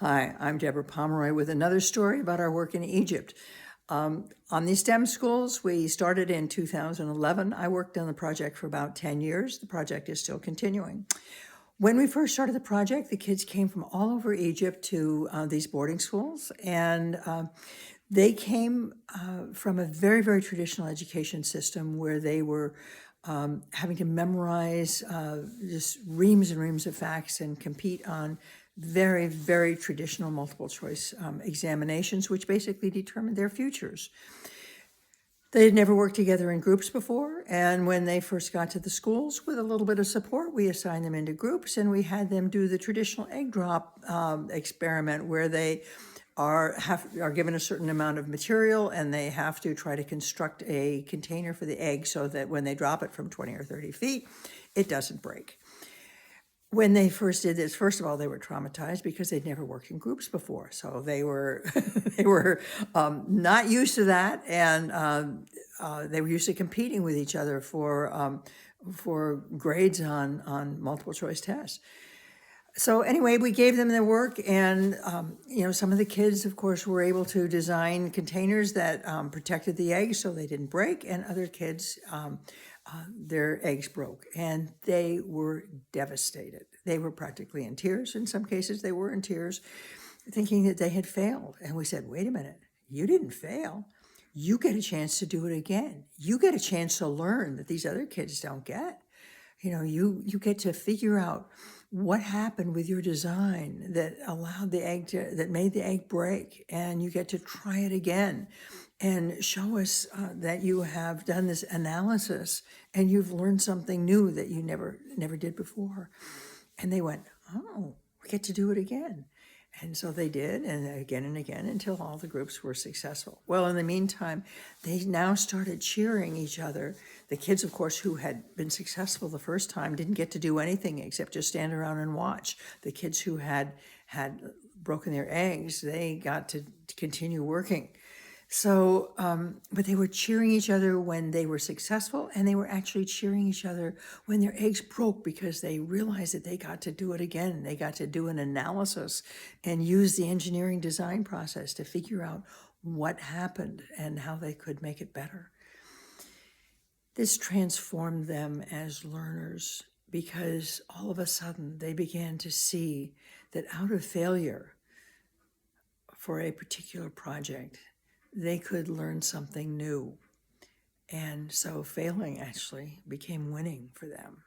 Hi, I'm Deborah Pomeroy with another story about our work in Egypt. On these STEM schools, we started in 2011. I worked on the project for about 10 years. The project is still continuing. When we first started the project, the kids came from all over Egypt to these boarding schools, and they came from a very, very traditional education system where they were having to memorize just reams and reams of facts and compete on very, very traditional multiple choice examinations, which basically determined their futures. They had never worked together in groups before, and when they first got to the schools, with a little bit of support, we assigned them into groups, and we had them do the traditional egg drop experiment, where they are given a certain amount of material, and they have to try to construct a container for the egg so that when they drop it from 20 or 30 feet, it doesn't break. When they first did this, first of all, they were traumatized because they'd never worked in groups before. So they were they were not used to that, and they were used to competing with each other for grades on multiple choice tests. So anyway, we gave them their work, and some of the kids, of course, were able to design containers that protected the eggs so they didn't break, and other kids, their eggs broke, and they were devastated. They were practically in tears. In some cases, they were in tears, thinking that they had failed. And we said, wait a minute, you didn't fail. You get a chance to do it again. You get a chance to learn that these other kids don't get. You get to figure out what happened with your design that allowed the egg that made the egg break, and you get to try it again and show us that you have done this analysis and you've learned something new that you never did before. And they went, oh, we get to do it again. And so they did, and again, until all the groups were successful. Well, in the meantime, they now started cheering each other. The kids, of course, who had been successful the first time didn't get to do anything except just stand around and watch. The kids who had broken their eggs, they got to continue working. So, but they were cheering each other when they were successful, and they were actually cheering each other when their eggs broke, because they realized that they got to do it again. They got to do an analysis and use the engineering design process to figure out what happened and how they could make it better. This transformed them as learners, because all of a sudden they began to see that out of failure for a particular project, they could learn something new. And so failing actually became winning for them.